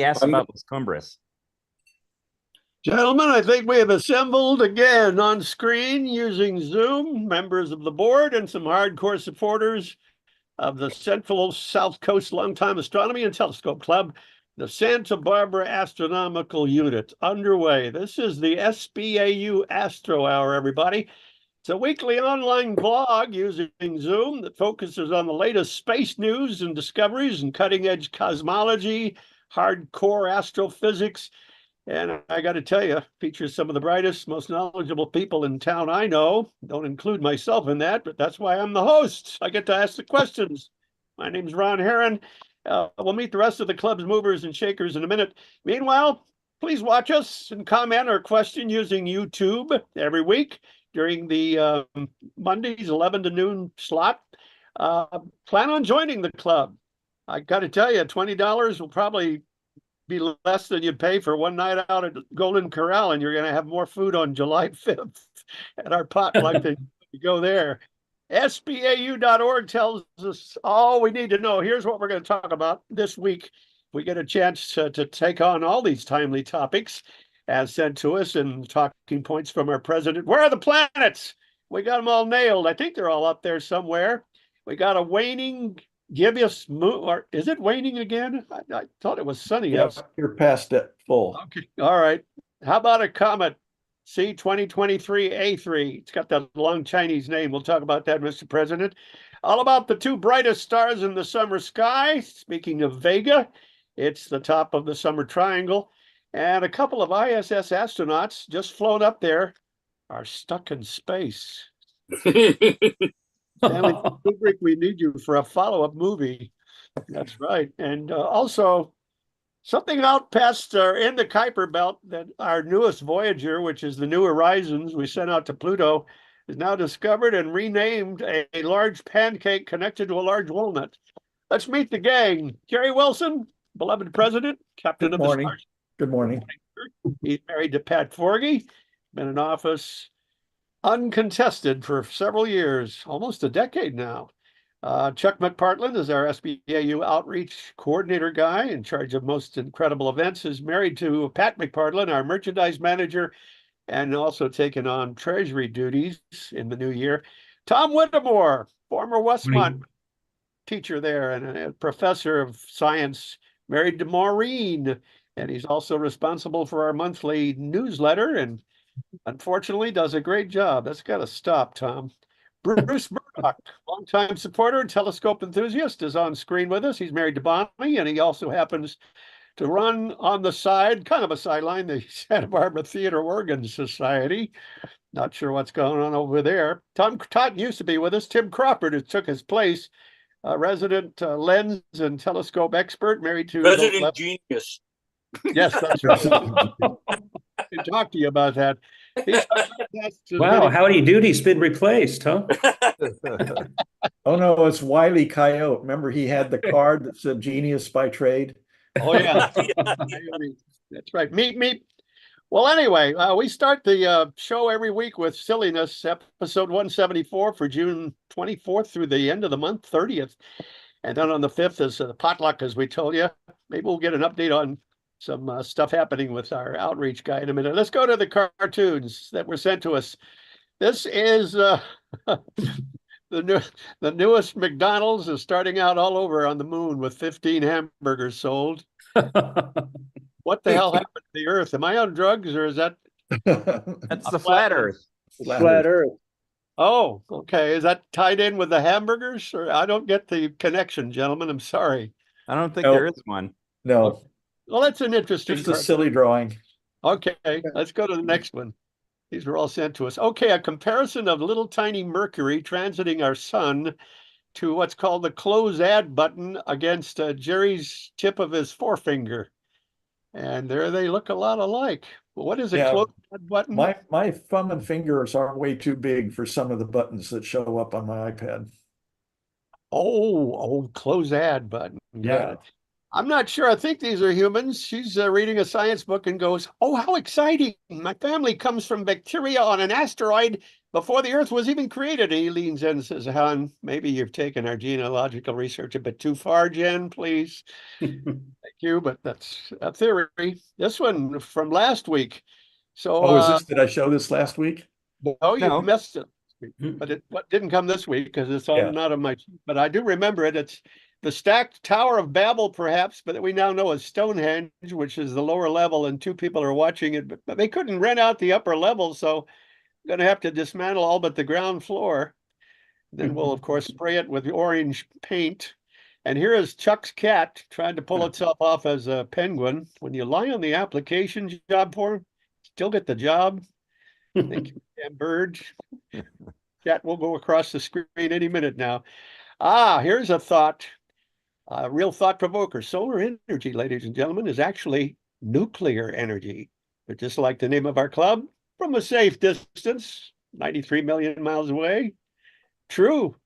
asked about Los Cumbres. Gentlemen, I think we have assembled again on screen using Zoom, members of the board and some hardcore supporters of the Central South Coast Longtime Astronomy and Telescope Club, the Santa Barbara Astronomical Unit, underway. This is the SBAU Astro Hour, everybody. It's a weekly online blog using Zoom that focuses on the latest space news and discoveries and cutting-edge cosmology, hardcore astrophysics, and I got to tell you, features some of the brightest, most knowledgeable people in town I know. Don't include myself in that, but that's why I'm the host. I get to ask the questions. My name's Ron Heron. We'll meet the rest of the club's movers and shakers in a minute. Meanwhile, please watch us and comment or question using YouTube every week during the Mondays 11 to noon slot. Plan on joining the club. I got to tell you, $20 will probably be less than you'd pay for one night out at Golden Corral, and you're going to have more food on July 5th at our potluck than you go there. SBAU.org tells us all we need to know. Here's what we're going to talk about this week. We get a chance to take on all these timely topics as sent to us and talking points from our president. Where are the planets? We got them all nailed. I think they're all up there somewhere. We got a waning gibbous moon, or is it waning again? I thought it was sunny. Yes, you're past it full. Okay, all right. How about a comet C2023A3? It's got that long Chinese name. We'll talk about that, Mr. President. All about the two brightest stars in the summer sky. Speaking of Vega, it's the top of the summer triangle. And a couple of ISS astronauts just flown up there are stuck in space. Stanley Kubrick, we need you for a follow-up movie. That's right. And also, something out past in the Kuiper Belt that our newest Voyager, which is the New Horizons we sent out to Pluto, is now discovered and renamed a large pancake connected to a large walnut. Let's meet the gang. Jerry Wilson, beloved president, captain of the Stars. Good morning. He's married to Pat Forgy, been in office uncontested for several years, almost a decade now. Chuck McPartland is our SBAU outreach coordinator guy in charge of most incredible events, is married to Pat McPartland, our merchandise manager, and also taken on treasury duties in the new year. Tom Whittemore, former Westmont teacher there and a professor of science, married to Maureen, and he's also responsible for our monthly newsletter and unfortunately does a great job. That's got to stop, Tom. Bruce Murdoch, longtime supporter and telescope enthusiast, is on screen with us. He's married to Bonnie, and he also happens to run on the side, kind of a sideline, the Santa Barbara Theater Organ Society. Not sure what's going on over there. Todd used to be with us. Tim Crawford, who took his place, resident lens and telescope expert, married to resident genius. Yes, that's right. To talk to you about that. Wow, howdy doody, been replaced, huh? Oh no, it's Wile E. Coyote. Remember, he had the card that said genius by trade. Oh yeah, that's right. Meep. Well, anyway, we start the show every week with silliness, episode 174 for June 24th through the end of the month, 30th, and then on the 5th is the potluck, as we told you. Maybe we'll get an update on some stuff happening with our outreach guy in a minute. Let's go to the cartoons that were sent to us. This is the newest McDonald's is starting out all over on the moon with 15 hamburgers sold. What the hell happened to the Earth? Am I on drugs, or is that? That's the flat Earth. Flat Earth. Oh, okay. Is that tied in with the hamburgers? Or I don't get the connection, gentlemen. I'm sorry. I don't think there is one. No. Well, that's an interesting. Just a silly drawing. Okay, let's go to the next one. These were all sent to us. Okay, a comparison of little tiny Mercury transiting our sun to what's called the close add button against Jerry's tip of his forefinger. And there they look a lot alike. What is a close add button? My thumb and fingers are way too big for some of the buttons that show up on my iPad. Oh, close add button. Yeah. I'm not sure. I think these are humans. She's reading a science book and goes, "Oh, how exciting! My family comes from bacteria on an asteroid before the Earth was even created." And he leans in and says, "Hon, maybe you've taken our genealogical research a bit too far, Jen, please." Thank you, but that's a theory. This one from last week. So, Oh, did I show this last week? no, you No. missed it, but it didn't come this week because it's on Yeah. not on my. But I do remember it. It's the stacked Tower of Babel, perhaps, but that we now know as Stonehenge, which is the lower level, and two people are watching it. But they couldn't rent out the upper level, so I'm going to have to dismantle all but the ground floor. Then we'll, of course, spray it with orange paint. And here is Chuck's cat trying to pull itself off as a penguin. When you lie on the application job form, still get the job. Thank you, Sam Bird. Cat will go across the screen any minute now. Here's a thought, a real thought provoker. Solar energy, ladies and gentlemen, is actually nuclear energy. But just like the name of our club, from a safe distance, 93 million miles away. True.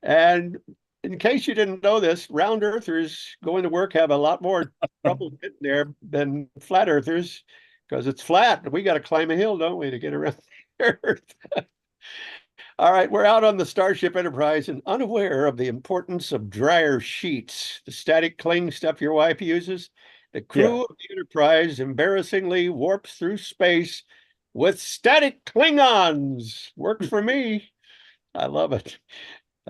And in case you didn't know this, round earthers going to work have a lot more trouble getting there than flat earthers because it's flat. We got to climb a hill, don't we, to get around the earth? All right, we're out on the Starship Enterprise and unaware of the importance of dryer sheets, the static cling stuff your wife uses. The crew of the Enterprise embarrassingly warps through space with static Klingons. Works for me. I love it.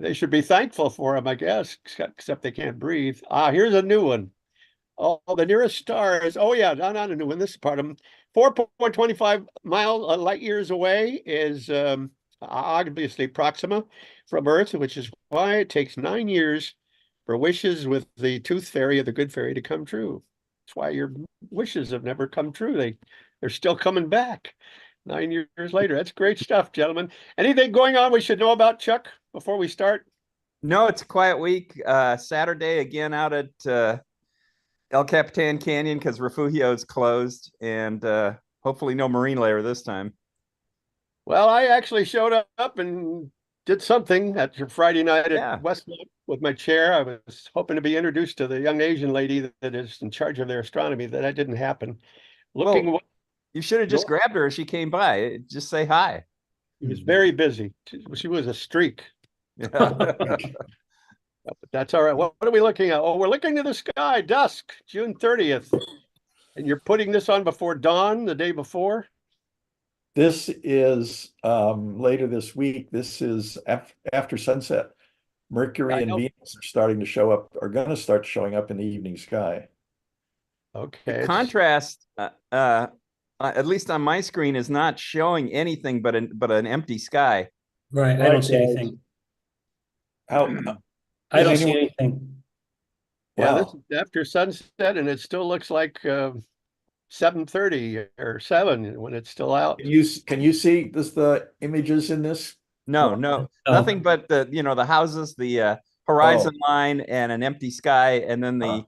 They should be thankful for them, I guess, except they can't breathe. Here's a new one. Oh, the nearest star is, not a new one. This is part of them. 4.25 light years away is obviously Proxima from Earth, which is why it takes 9 years for wishes with the tooth fairy or the good fairy to come true. That's why your wishes have never come true. They're still coming back 9 years later. That's great stuff, gentlemen. Anything going on we should know about, Chuck, before we start? No, it's a quiet week. Saturday again out at El Capitan Canyon because Refugio's closed, and hopefully no marine layer this time. Well, I actually showed up and did something at your Friday night Yeah. at Westwood with my chair. I was hoping to be introduced to the young Asian lady that is in charge of their astronomy. That didn't happen. Well, you should have just grabbed her as she came by. Just say hi. She was very busy. She was a streak. But that's all right. What are we looking at? Oh, we're looking to the sky, dusk, June 30th. And you're putting this on before dawn, the day before? This is later this week. This is after sunset. Mercury and Venus are going to start showing up in the evening sky. Okay. The contrast, at least on my screen, is not showing anything but an empty sky. Right. I don't see anything. I don't see anything. Yeah, this is after sunset, and it still looks like 7:30 or 7 when it's still out. Can you see the images in this? No, nothing but the houses, the horizon line, and an empty sky, and then the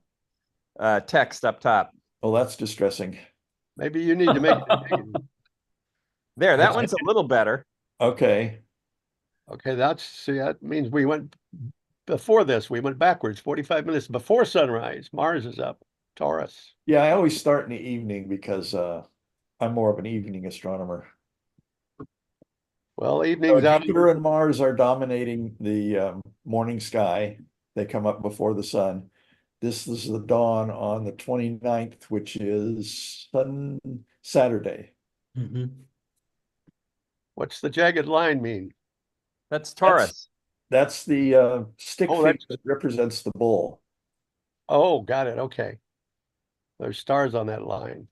text up top. Oh, that's distressing. Maybe you need to make there. That one's a little better. Okay. Okay, that means we went before this. We went backwards 45 minutes before sunrise. Mars is up. Taurus. Yeah, I always start in the evening because I'm more of an evening astronomer. Well, evenings out. Jupiter and Mars are dominating the morning sky. They come up before the sun. This is the dawn on the 29th, which is Saturday. Mm-hmm. What's the jagged line mean? That's Taurus. That's the stick figure that represents the bull. Oh, got it. Okay. There's stars on that line.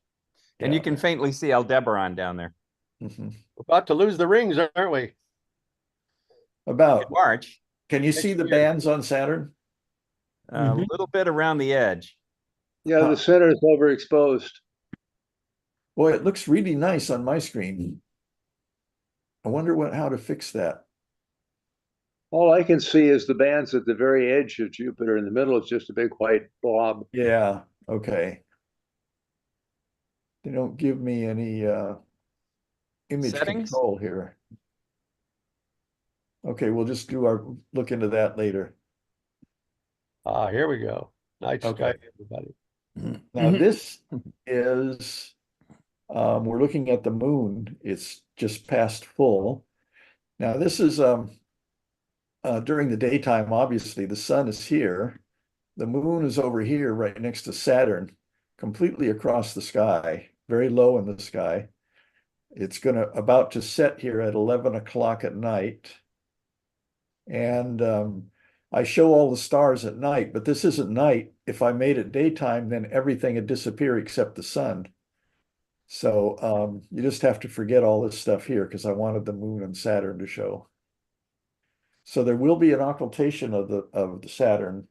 And you can faintly see Aldebaran down there. Mm-hmm. We're about to lose the rings, aren't we? About March. Can you see the bands on Saturn? A little bit around the edge. Yeah, the center is overexposed. Boy, it looks really nice on my screen. I wonder how to fix that. All I can see is the bands at the very edge of Jupiter. In the middle is just a big white blob. Yeah, okay. They don't give me any image settings control here. Okay, we'll just look into that later. Here we go. Night sky, Okay. everybody. Now this is, we're looking at the moon. It's just past full. Now this is during the daytime, obviously, the sun is here. The moon is over here right next to Saturn, completely across the sky, very low in the sky. It's about to set here at 11 o'clock at night. And I show all the stars at night, but this isn't night. If I made it daytime, then everything would disappear except the sun. So you just have to forget all this stuff here because I wanted the moon and Saturn to show. So there will be an occultation of the Saturn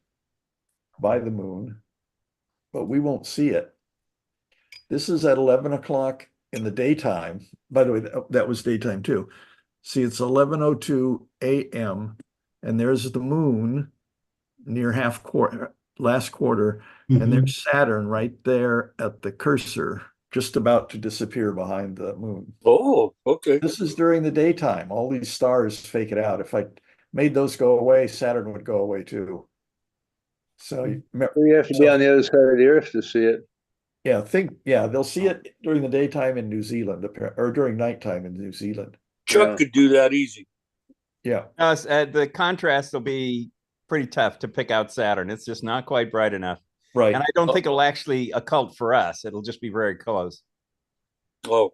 by the moon, but we won't see it. This is at 11 o'clock in the daytime. By the way, that was daytime too. See, it's 11:02 a.m. and there's the moon near last quarter, and there's Saturn right there at the cursor, just about to disappear behind the moon. Oh, okay. This is during the daytime. All these stars fake it out. If I made those go away, Saturn would go away too. So You have to be on the other side of the earth to see it. yeah, they'll see it during the daytime in New Zealand, or during nighttime in New Zealand. Chuck Yeah. could do that easy. Yeah. The contrast will be pretty tough to pick out Saturn. It's just not quite bright enough. Right. And I don't think it'll actually occult for us. It'll just be very close. Oh,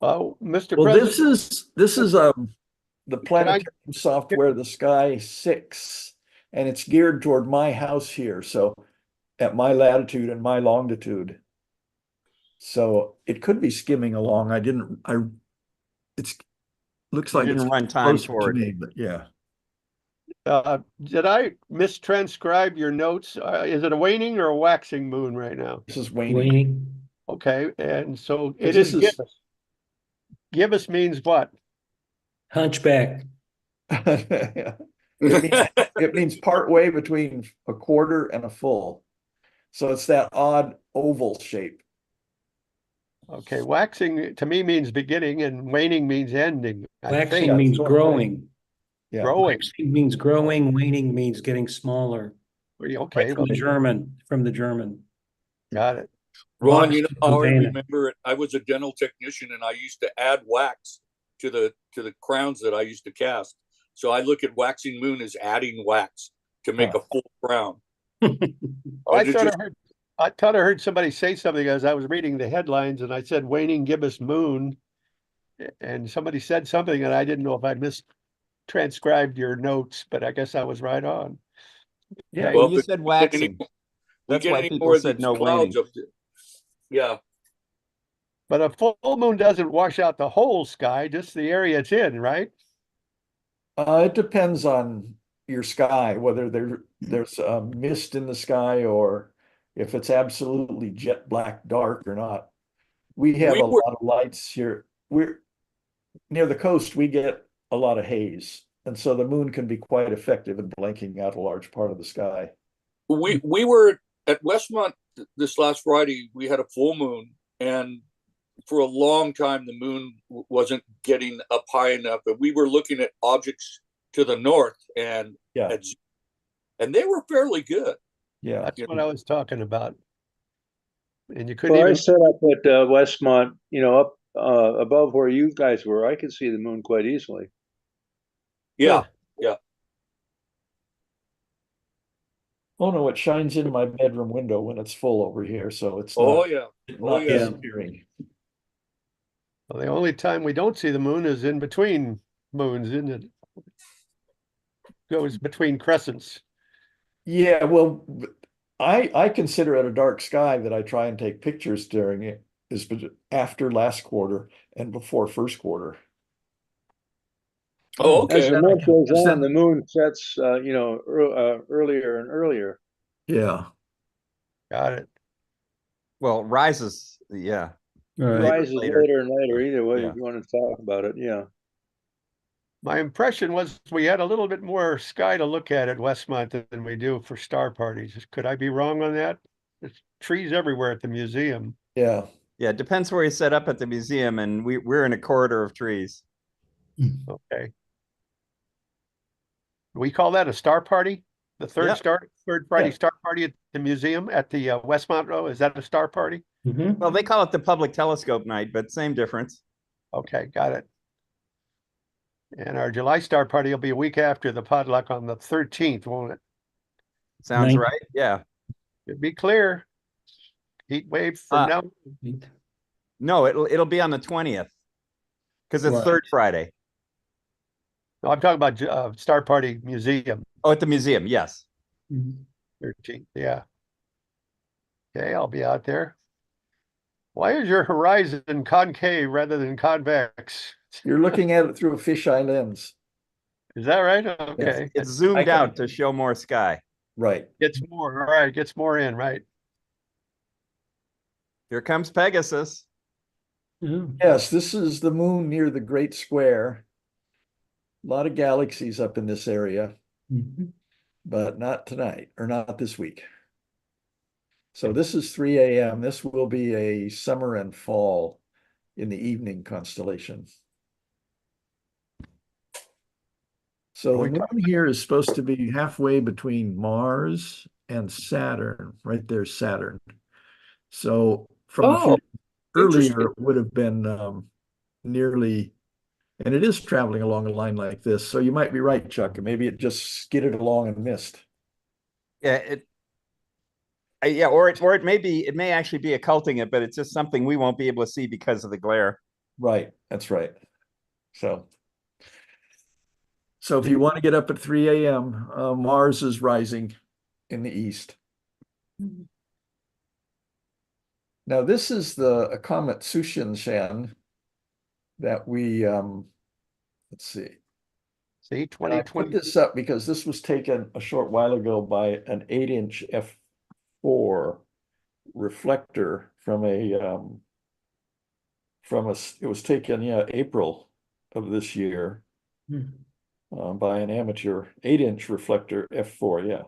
Oh, Mr. Well, President. this is the planetarium software, the Sky 6, and it's geared toward my house here. So at my latitude and my longitude. So it could be skimming along. It's looks like Didn't it's run time closer to for it. me, but yeah. Did I mistranscribe your notes? Is it a waning or a waxing moon right now? This is waning. Waning. Okay, and so it This is is- gibbous. Gibbous means what? Hunchback. It means part way between a quarter and a full. So it's that odd oval shape. Okay, waxing to me means beginning and waning means ending. I Waxing think. means growing. Yeah. Growing. Waxing means growing. Waning means getting smaller. Okay, From the German. got it. Ron, you know how I Savannah. remember it? I was a dental technician and I used to add wax to the crowns that I used to cast. So I look at waxing moon as adding wax to make a full crown. Oh, I did thought you- I thought I heard somebody say something as I was reading the headlines and I said waning gibbous moon. And somebody said something and I didn't know if I mistranscribed your notes, but I guess I was right on. Yeah. Okay. Well, if you it- said we waxing. we That's get why any people more of said these no clouds waning. up there. Yeah. But a full moon doesn't wash out the whole sky, just the area it's in, right? It depends on your sky, whether there's mist in the sky or if it's absolutely jet black dark or not. We have We a were- lot of lights here. We're near the coast, we get a lot of haze. And so the moon can be quite effective in blanking out a large part of the sky. We were at Westmont this last Friday. We had a full moon, and for a long time the moon wasn't getting up high enough. And we were looking at objects to the north, and Yeah. and they were fairly good. Yeah. That's what I was talking about. And you couldn't Well, I even, set up at Westmont, up above where you guys were. I could see the moon quite easily. Yeah, Oh no, it shines in my bedroom window when it's full over here, so it's oh not, yeah, not yeah. disappearing. well, the only time we don't see the moon is in between moons, isn't it? Goes between crescents. Yeah, well, I consider it a dark sky that I try and take pictures during it is after last quarter and before first quarter. Oh, As okay. the month goes Is on, that- the moon sets, earlier and earlier. Yeah. Got it. Well, rises. Yeah. Rises Later. later and later, either way, Yeah. if you want to talk about it, yeah. My impression was we had a little bit more sky to look at Westmont than we do for star parties. Could I be wrong on that? There's trees everywhere at the museum. Yeah. Yeah. It depends where you set up at the museum, and we're in a corridor of trees. Okay. We call that a star party? The third Yeah. Third Friday Yeah. star party at the museum at the Westmont Row? Is that a star party? Mhm. Well, they call it the public telescope night, but same difference. Okay, got it. And our July star party will be a week after the potluck on the 13th, won't it? Sounds 19th. right. Yeah. It'd be clear. Heat wave from now. No, it'll be on the 20th because it's Right. third Friday. No, I'm talking about Star Party Museum, Oh, at the museum. Yes. Mhm. 13th. Yeah. Okay, I'll be out there. Why is your horizon concave rather than convex? You're looking at it through a fisheye lens. Is that right? Okay. It's zoomed out to show more sky. Right. Gets more, all right, gets more in, right? Here comes Pegasus. Yeah. Yes, this is the moon near the Great Square. A lot of galaxies up in this area, Mhm. but not tonight or not this week. So this is 3 a.m. This will be a summer and fall in the evening constellation. So the moon here is supposed to be halfway between Mars and Saturn. Right there's Saturn. So from a few earlier, it would have been nearly, and it is traveling along a line like this. So you might be right, Chuck. Maybe it just skidded along and missed. Yeah, yeah, or it may actually be occulting it, but it's just something we won't be able to see because of the glare. Right, that's right. So if you want to get up at 3 a.m., Mars is rising in the east. Now this is a comet Sushinshan that we let's see. See, And I 2020. put this up because this was taken a short while ago by an 8-inch f4 reflector from it was taken, April of this year by an amateur 8-inch reflector f4, yeah.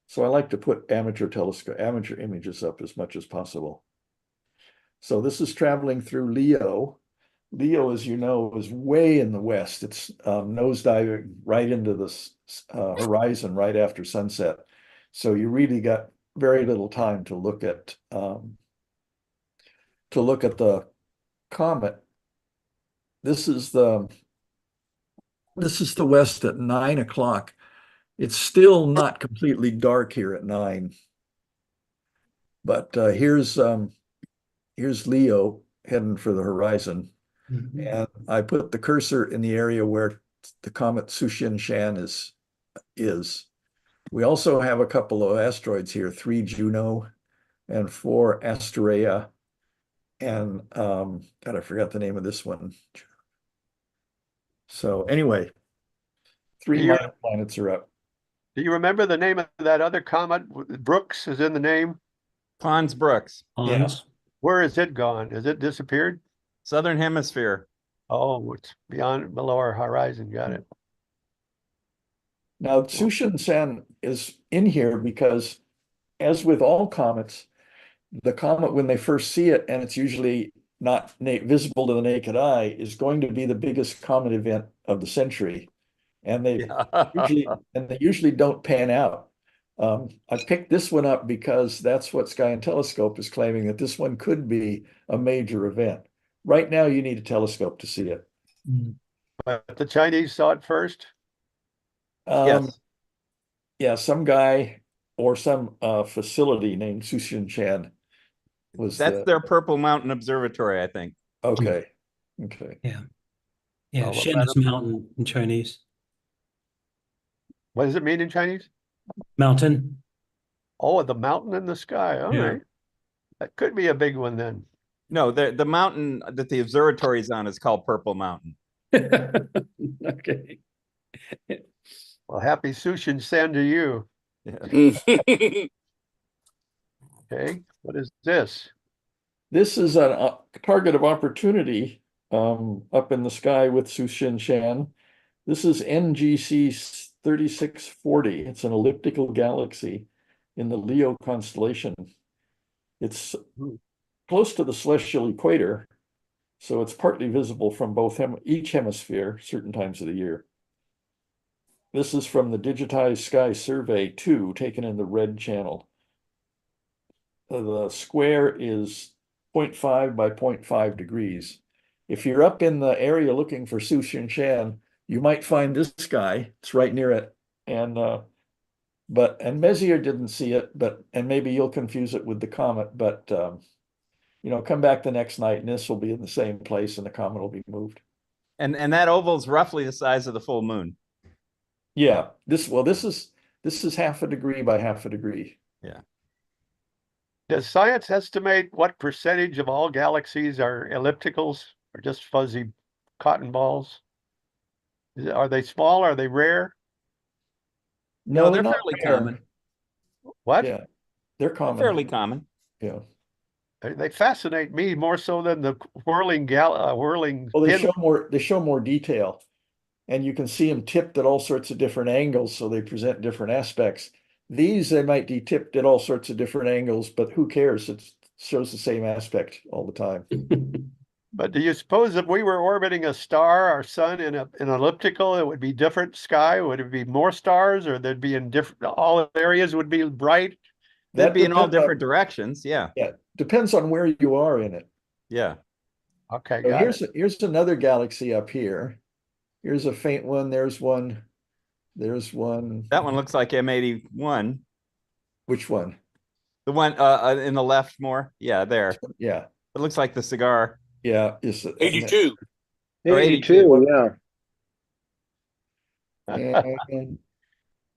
So I like to put amateur images up as much as possible. So this is traveling through Leo. Leo, as you know, is way in the west. It's nosediving right into the horizon right after sunset. So you really got very little time to look at the comet. This is the west at 9 o'clock. It's still not completely dark here at 9. But here's Leo heading for the horizon. And I put the cursor in the area where the comet Sushinshan is. We also have a couple of asteroids here, 3 Juno and 4 Asterea. And God, I forgot the name of this one. So anyway, 3 minor planets are up. Do you remember the name of that other comet? Brooks is in the name. Pons Brooks, Hans. Where is it gone? Has it disappeared? Southern Hemisphere. Oh, it's below our horizon. Got it. Now, Sushinshan is in here because, as with all comets, the comet, when they first see it, and it's usually not visible to the naked eye, is going to be the biggest comet event of the century. And they usually don't pan out. I picked this one up because that's what Sky and Telescope is claiming, that this one could be a major event. Right now, you need a telescope to see it. But the Chinese saw it first. Yes. Yeah, some guy or some facility named Sushinshan That's their Purple Mountain Observatory, I think. Okay. Yeah. Yeah, Oh, Shen is mountain in Chinese. What does it mean in Chinese? Mountain. Oh, the mountain in the sky. All Yeah. right. That could be a big one then. No, the mountain that the observatory is on is called Purple Mountain. Okay. Well, happy Sushinshan to you. Yeah. Okay. What is this? This is a target of opportunity up in the sky with Sushinshan. This is NGC 3640. It's an elliptical galaxy in the Leo constellation. It's close to the celestial equator, so it's partly visible from each hemisphere certain times of the year. This is from the Digitized Sky Survey 2, taken in the red channel. The square is 0.5 by 0.5 degrees. If you're up in the area looking for Sushinshan, you might find this guy. It's right near it. And Messier didn't see it, and maybe you'll confuse it with the comet, but come back the next night and this will be in the same place and the comet will be moved. And that oval is roughly the size of the full moon. Yeah, this is half a degree by half a degree. Yeah. Does science estimate what percentage of all galaxies are ellipticals or just fuzzy cotton balls? Are they small? Are they rare? No, they're not fairly rare. common. What? Yeah, they're common. Fairly common. Yeah. They fascinate me more so than the whirling Well, they pin. show more detail, and you can see them tipped at all sorts of different angles, so they present different aspects. These, they might be tipped at all sorts of different angles, but who cares? It shows the same aspect all the time. But do you suppose if we were orbiting a star, our sun in an elliptical, it would be different sky? Would it be more stars, or there'd be in different, all areas would be bright? They'd be in all depends on- different directions. Yeah. Yeah, depends on where you are in it. Yeah. Okay, So got it. here's another galaxy up here. Here's a faint one. There's one. There's one. That one looks like M81. Which one? The one in the left more. Yeah, there. Yeah, It looks like the cigar. yeah. It's 82. Or 82, yeah. and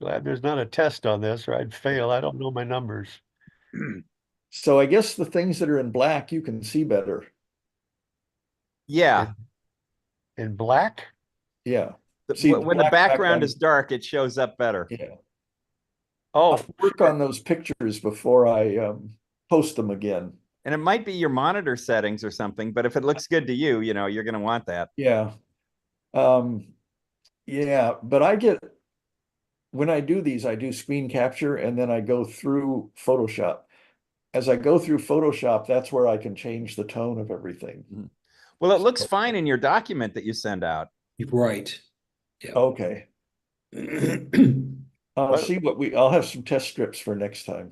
Glad there's not a test on this, or I'd fail. I don't know my numbers. so I guess the things that are in black you can see better. Yeah. In black? Yeah, See, the When the black background background- is dark, it shows up better. yeah. Oh, I'll work on those pictures before I post them again. And it might be your monitor settings or something, but if it looks good to you, you're going to want that. Yeah. Yeah, but when I do these, I do screen capture and then I go through Photoshop. As I go through Photoshop, that's where I can change the tone of everything. Well, it looks fine in your document that you send out. Right. Yeah. Okay. I'll have some test strips for next time.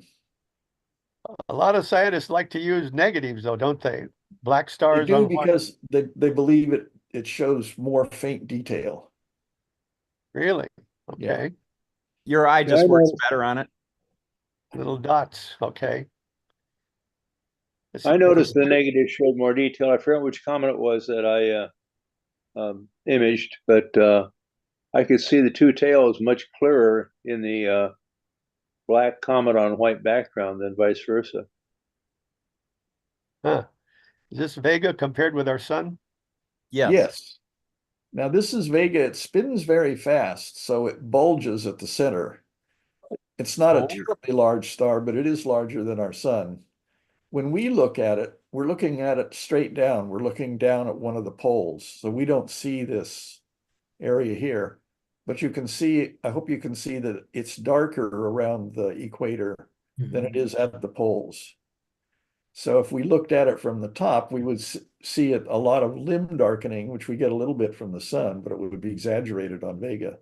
a lot of scientists like to use negatives though, don't they? Black They stars do on white. because they believe it shows more faint detail. Really? Yeah. Okay. Your eye just I works know. better on it. Little dots. Okay. I noticed the negative showed more detail. I forget which comet it was that I imaged, but I could see the two tails much clearer in the black comet on white background than vice versa. Huh. Is this Vega compared with our sun? Yes. Now this is Vega. It spins very fast, so it bulges at the center. It's not a terribly large star, but it is larger than our sun. When we look at it, we're looking at it straight down. We're looking down at one of the poles, so we don't see this area here. But you can see, I hope you can see that it's darker around the equator than it is at the poles. So if we looked at it from the top, we would see a lot of limb darkening, which we get a little bit from the sun, but it would be exaggerated on Vega,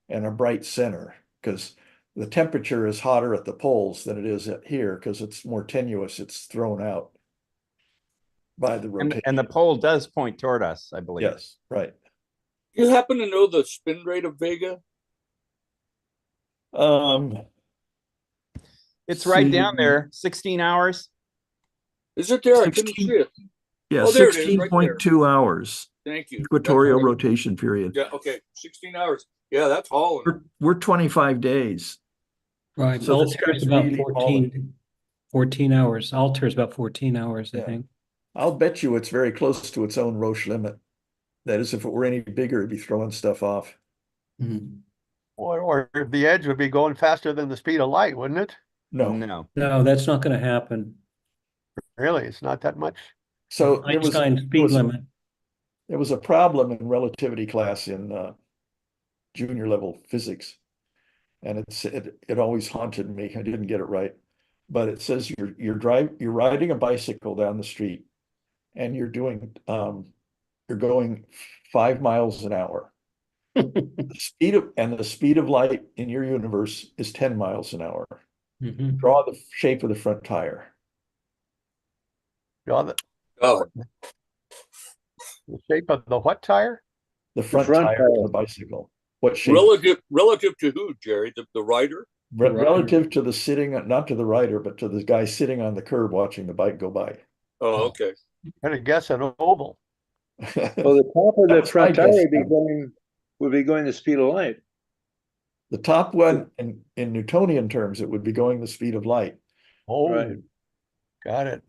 and a bright center, because the temperature is hotter at the poles than it is here, because it's more tenuous. It's thrown out by the rotation. And the pole does point toward us, I believe. Yes, right. You happen to know the spin rate of Vega? It's right down there, 16 hours. Is it there? I couldn't see it. Yeah, Oh, there it is, right there. 16.2 hours, Thank you. equatorial That's right. rotation period. Yeah, okay. 16 hours. Yeah, that's hauling. We're 25 days. Right. So this Altair is guy's about really 14 hours. Altair is about 14 hours, I Yeah. think. I'll bet you it's very close to its own Roche limit. That is, if it were any bigger, it'd be throwing stuff off. Mhm. Or the edge would be going faster than the speed of light, wouldn't it? No. No. No, that's not going to happen. Really, it's not that much. So there was Einstein's speed limit. there was a problem in relativity class in junior level physics, and it always haunted me. I didn't get it right, but it says you're riding a bicycle down the street, and you're going 5 miles an hour, The speed of light in your universe is 10 miles an hour. Mhm. Draw the shape of the front tire. Draw the Oh, shape of the what tire? The front front tire of tire. the bicycle. What shape? relative to who, Jerry? The rider? Relative to the sitting, not to the rider, but to the guy sitting on the curb watching the bike go by. Oh, okay. Gonna guess an oval. Well, the top of That the was front my tire guess, would be going the speed of light. The top one, in Newtonian terms, it would be going the speed of light. Oh, Right. got it.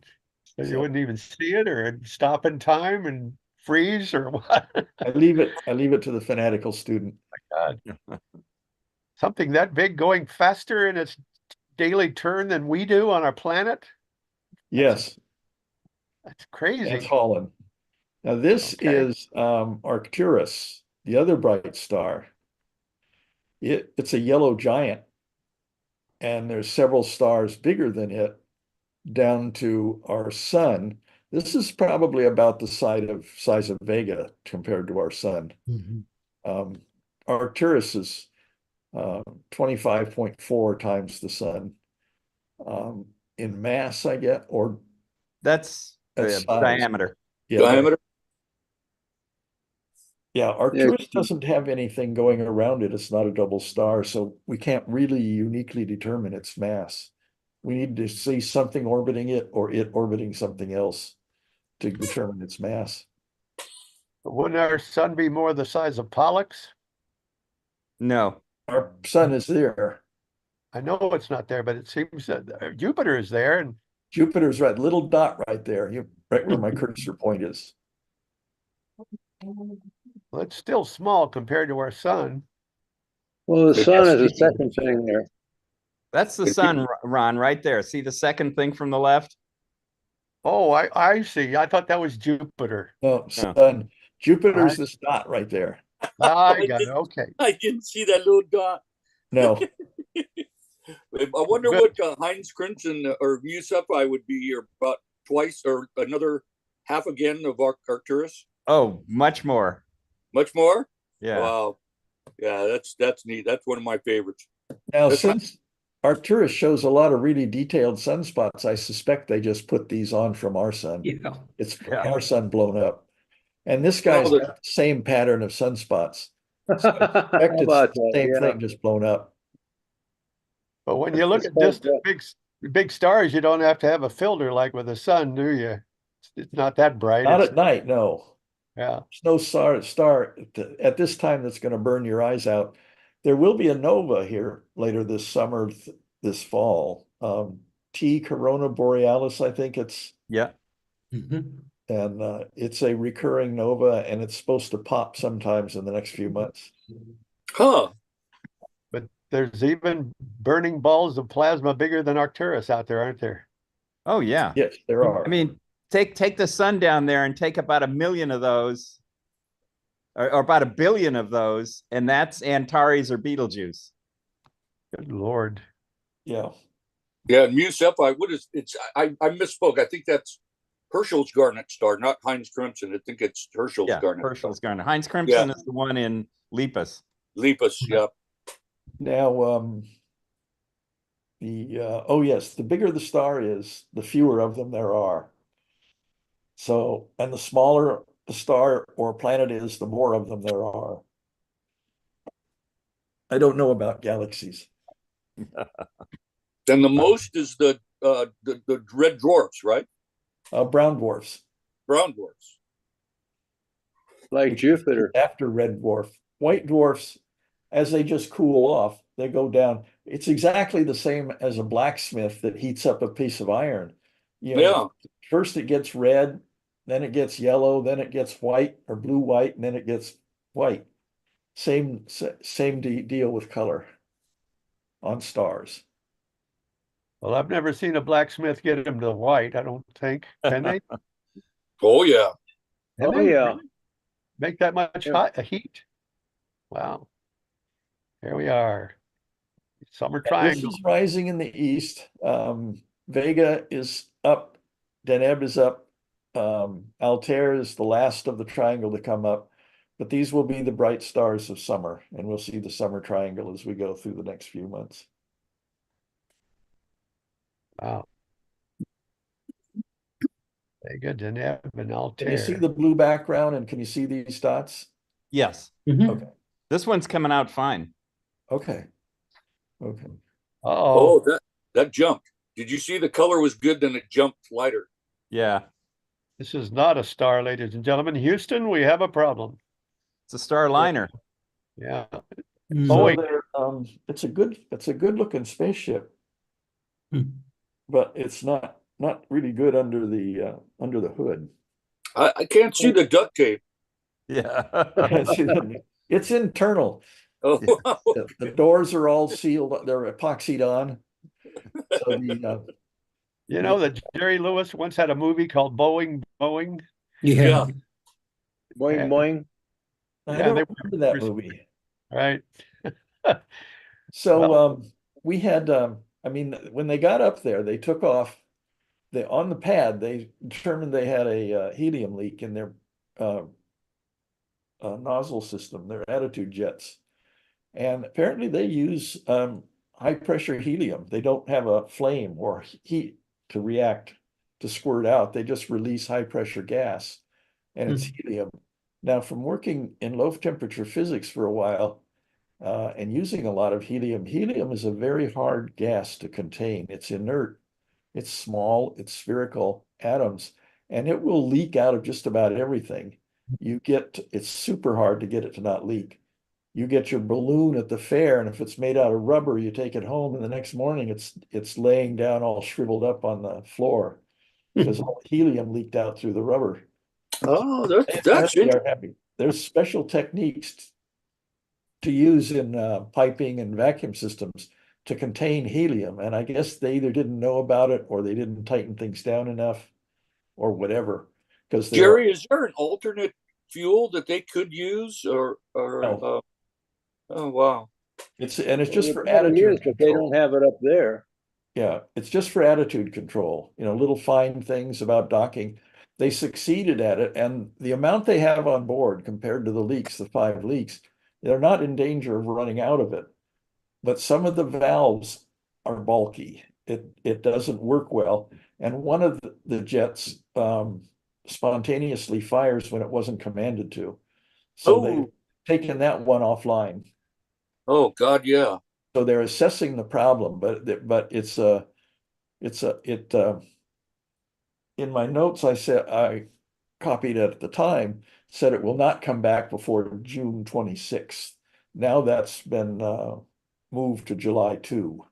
So you So- wouldn't even see it, or it'd stop in time and freeze, or what? I leave it to the fanatical student. God. Something that big going faster in its daily turn than we do on our planet? Yes, That's crazy. that's Holland. Now this Okay. is Arcturus, the other bright star. It's a yellow giant, and there's several stars bigger than it down to our sun. This is probably about the size of Vega compared to our sun. Arcturus is 25.4 times the sun in mass, I get, or That's That's the size. diameter. yeah, Diameter? yeah. Arcturus doesn't have anything going around it. It's not a double star, so we can't really uniquely determine its mass. We need to see something orbiting it or it orbiting something else to determine its mass. Wouldn't our sun be more the size of Pollux? No. Our sun is there. I know it's not there, but it seems that Jupiter is there, and Jupiter's right, little dot right there. Right where my cursor point is. well, it's still small compared to our sun. Well, the Good sun guess. is a second thing there. That's the sun, Ron, right there. See the second thing from the left? Oh, I see. I thought that was Jupiter. No, sun. Jupiter's this dot right there. I got it. Okay. I didn't see that little dot. No, I wonder Good. what Heinz Crimson or Musepi would be, or about twice or another half again of Arcturus. Oh, much more. Much more? Yeah. Wow. Yeah, that's neat. That's one of my favorites. now That's since Arcturus shows a lot of really detailed sunspots, I suspect they just put these on from our sun. Yeah. It's Yeah. our sun blown up. And this guy's Well, got the same pattern of sunspots. How So I suspect it's about the that? same Yeah. thing, just blown up. But when you look It's at called distant big stars, you don't have to have a filter like with the sun, do you? It's not that bright. Not It's, at night, no. yeah. There's no star at this time that's going to burn your eyes out. There will be a nova here later this summer, this fall. T Corona Borealis, I think it's, Yeah. Mhm. and it's a recurring nova, and it's supposed to pop sometimes in the next few months. Huh. But there's even burning balls of plasma bigger than Arcturus out there, aren't there? Oh, yeah. Yes, there are. I mean, take the sun down there and take about 1 million of those, or about 1 billion of those, and that's Antares or Betelgeuse. Good Lord. Yeah. Yeah, and Musepi, what is it's I misspoke. I think that's Herschel's garnet star, not Heinz Crimson. I think it's Herschel's Yeah, garnet. Herschel's garnet. Heinz Crimson is the one in Lepus. Lepus, yeah. Now, oh yes, the bigger the star is, the fewer of them there are. So, and the smaller the star or planet is, the more of them there are. I don't know about galaxies. Then the most is the red dwarfs, right? Brown dwarfs, Brown dwarfs. Like Jupiter. after red dwarf. White dwarfs, as they just cool off, they go down. It's exactly the same as a blacksmith that heats up a piece of iron. You know, Yeah. first it gets red, then it gets yellow, then it gets white or blue-white, and then it gets white. Same deal with color on stars. Well, I've never seen a blacksmith get him to white, I don't think. Can they? Oh yeah. Can Oh, they yeah. really make that much Yeah. heat? Wow. Here we are. Summer This triangle. is rising in the east. Vega is up, Deneb is up. Altair is the last of the triangle to come up. But these will be the bright stars of summer, and we'll see the summer triangle as we go through the next few months. Wow. Very good, Deneb and Can you see Altair. the blue background, and can you see these dots? Yes, Okay, this one's coming out fine. okay, okay. Uh-oh. Oh, that jumped. Did you see the color was good, then it jumped lighter? Yeah, This is not a star, ladies and gentlemen. Houston, we have a problem. it's a star liner. Yeah. So Boeing. it's a good looking spaceship, but it's not really good under the hood. I can't see the duct tape. Yeah. It's internal. Oh, The doors are all sealed, they're epoxied on. So You know that Jerry Lewis once had a movie called Boeing. yeah. Boing, And- boing. I Yeah, don't they remember that were- movie. Right. So Well- we had I mean, when they got up there, they took off. On the pad, they determined they had a helium leak in their nozzle system, their attitude jets. And apparently they use high pressure helium. They don't have a flame or heat to react to squirt out. They just release high pressure gas, and it's helium. Now, from working in low temperature physics for a while and using a lot of helium, helium is a very hard gas to contain. It's inert, it's small, it's spherical atoms, and it will leak out of just about everything. It's super hard to get it to not leak. You get your balloon at the fair, and if it's made out of rubber, you take it home, and the next morning it's laying down all shriveled up on the floor because all the helium leaked out through the rubber. Oh, They that's apparently interesting. are happy. There's special techniques to use in piping and vacuum systems to contain helium, and I guess they either didn't know about it or they didn't tighten things down enough or whatever. Because Jerry, is there an alternate fuel that they could use or No. oh wow. it's just Well, for it probably attitude is, but they control. don't have it up there. Yeah, it's just for attitude control, little fine things about docking. They succeeded at it, and the amount they have on board compared to the leaks, the 5 leaks, they're not in danger of running out of it. But some of the valves are bulky. It doesn't work well. And one of the jets spontaneously fires when it wasn't commanded to. So they've taken that one offline. Oh God, yeah. So they're assessing the problem, but in my notes, I copied it at the time, said it will not come back before June 26th. Now that's been moved to July 2.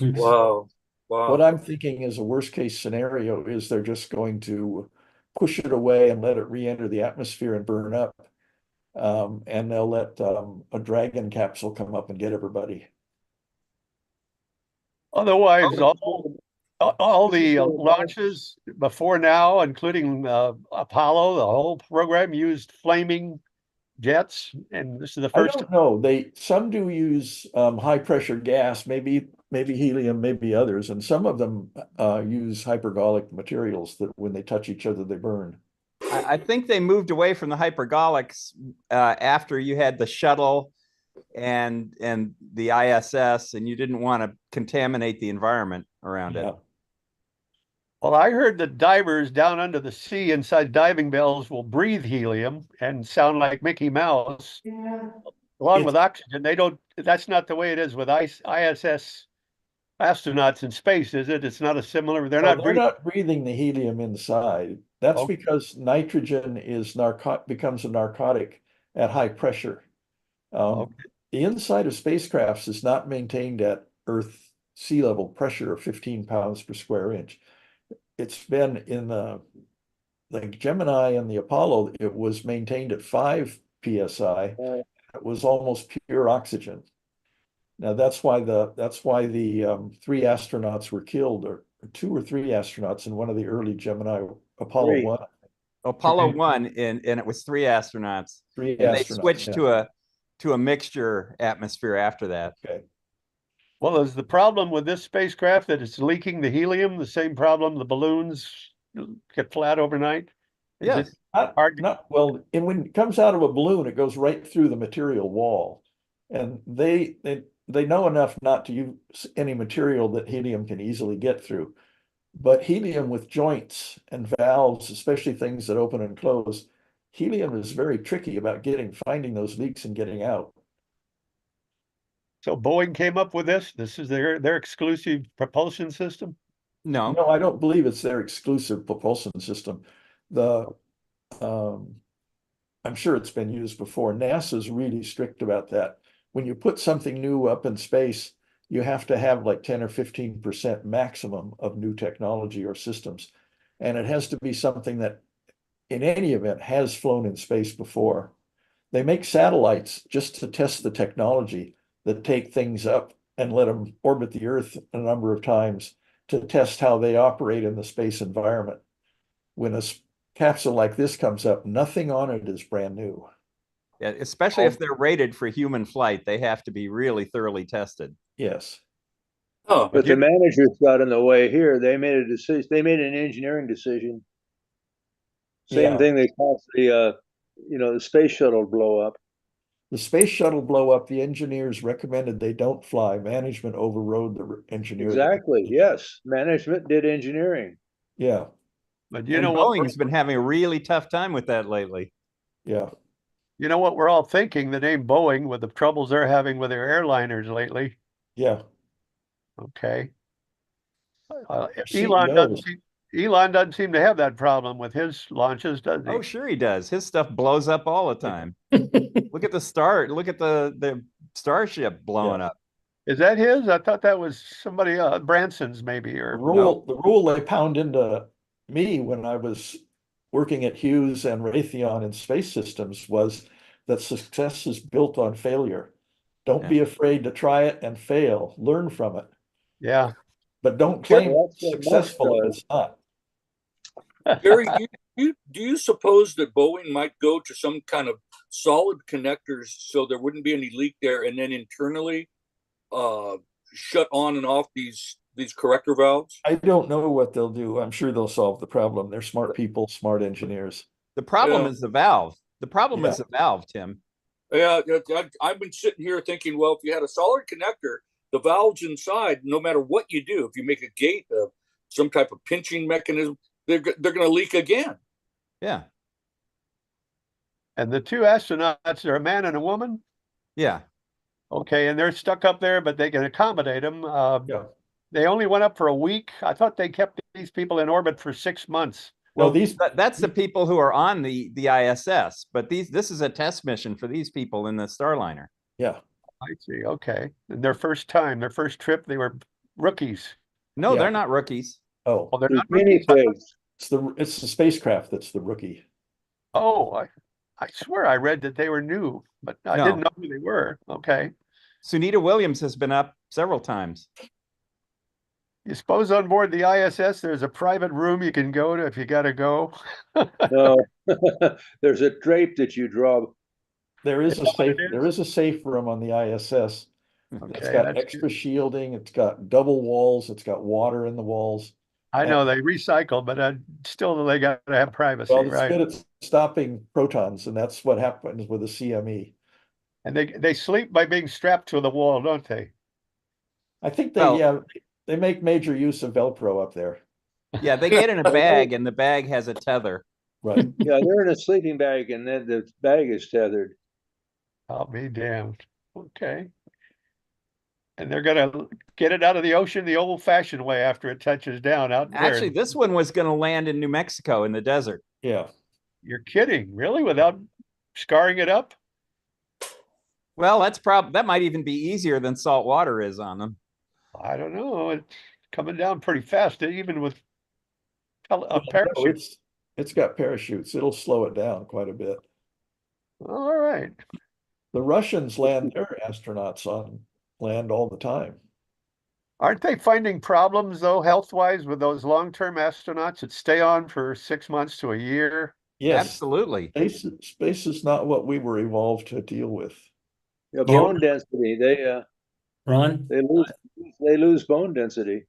Wow. What Wow. I'm thinking is a worst case scenario is they're just going to push it away and let it re-enter the atmosphere and burn up. And they'll let a Dragon capsule come up and get everybody. Otherwise, all the launches before now, including Apollo, the whole program used flaming jets, and this is the I first. don't know. Some do use high pressure gas, maybe helium, maybe others, and some of them use hypergolic materials that when they touch each other, they burn. I think they moved away from the hypergolics after you had the shuttle and the ISS, and you didn't want to contaminate the environment around it. Well, I heard that divers down under the sea inside diving bells will breathe helium and sound like Mickey Mouse, along with oxygen. That's not the way it is with ISS astronauts in space, is it? It's not a similar. They're not breathing the helium inside. That's because nitrogen becomes a narcotic at high pressure. The inside of spacecrafts is not maintained at Earth sea level pressure of 15 pounds per square inch. It's been in the Gemini and the Apollo, it was maintained at 5 psi. It was almost pure oxygen. Now that's why the 3 astronauts were killed, or 2 or 3 astronauts in one of the early Gemini Apollo 1. Apollo 1, and it was 3 astronauts. 3 and astronauts. They switched to a mixture atmosphere after that. Okay. Well, is the problem with this spacecraft that it's leaking the helium, the same problem the balloons get flat overnight? Is Yes. it Not, hard to- not, well, and when it comes out of a balloon, it goes right through the material wall. And they know enough not to use any material that helium can easily get through. But helium with joints and valves, especially things that open and close, helium is very tricky about finding those leaks and getting out. So Boeing came up with this? This is their exclusive propulsion system? No. No, I don't believe it's their exclusive propulsion system. I'm sure it's been used before. NASA's really strict about that. When you put something new up in space, you have to have like 10 or 15% maximum of new technology or systems. And it has to be something that, in any event, has flown in space before. They make satellites just to test the technology that take things up and let them orbit the Earth a number of times to test how they operate in the space environment. When a capsule like this comes up, nothing on it is brand new. Yeah, especially if they're rated for human flight, they have to be really thoroughly tested. Yes. Oh, But the managers got in the way here. They made a decision. They made an engineering decision. Same Yeah. thing. They caused the space shuttle blow up. The space shuttle blow up, the engineers recommended they don't fly. Management overrode the engineers. Exactly. Yes. Management did engineering. Yeah. But you And know what? Boeing's been having a really tough time with that lately. Yeah. You know what we're all thinking, the name Boeing with the troubles they're having with their airliners lately. Yeah. Okay. CEOs. Elon doesn't seem to have that problem with his launches, does he? Oh, sure he does. His stuff blows up all the time. Look at the Starship blowing up. Is that his? I thought that was somebody Branson's maybe, or no? The rule they pound into me when I was working at Hughes and Raytheon in space systems was that success is built on failure. Don't be afraid to try it and fail. Learn from it. Yeah. But don't claim Well, that's it's what successful if Musk it's not. Gary, do you suppose that Boeing might go to some kind of solid connectors so there wouldn't be any leak there, and then internally shut on and off these corrector valves? I don't know what they'll do. I'm sure they'll solve the problem. They're smart people, smart engineers. The problem Yeah. is the valve. The problem is the valve, Tim. Yeah, I've been sitting here thinking, well, if you had a solid connector, the valves inside, no matter what you do, if you make a gate, some type of pinching mechanism, they're going to leak again. Yeah. And the two astronauts are a man and a woman. Yeah. Okay, and they're stuck up there, but they can accommodate them. Yeah. They only went up for a week. I thought they kept these people in orbit for 6 months. Well, that's the people who are on the ISS, but this is a test mission for these people in the Starliner. yeah. I see. Okay. And their first trip, they were rookies. No, Yeah. they're not rookies. Oh, Well, they're There's not many rookies. things. it's the spacecraft that's the rookie. Oh, I swear I read that they were new, but I No. didn't know who they were. Okay. Sunita Williams has been up several times. You suppose on board the ISS, there's a private room you can go to if you got to go? No, there's a drape that you draw. There is Is a that what safe, it is? there is a safe room on the ISS. It's Okay, got that's extra good. shielding. It's got double walls. It's got water in the walls. I know they recycle, but still they got to have privacy, Well, it's right? good at stopping protons, and that's what happens with a CME. And they sleep by being strapped to the wall, don't they? I think Well- they make major use of Velcro up there. Yeah, they get in a bag and the bag has a tether. Right. Yeah, they're in a sleeping bag, and then the bag is tethered. I'll be damned. Okay. And they're gonna get it out of the ocean the old-fashioned way after it touches down out there. Actually, this one was going to land in New Mexico in the desert. Yeah. You're kidding, really? Without scarring it up? Well, that might even be easier than salt water is on them. I don't know. It's coming down pretty fast, even with a No, parachute. it's got parachutes. It'll slow it down quite a bit. All right. The Russians land their astronauts on land all the time. Aren't they finding problems though, health-wise, with those long-term astronauts that stay on for 6 months to a year? Yes, Absolutely. space is not what we were evolved to deal with. Yeah, bone density. Ron? They lose bone density.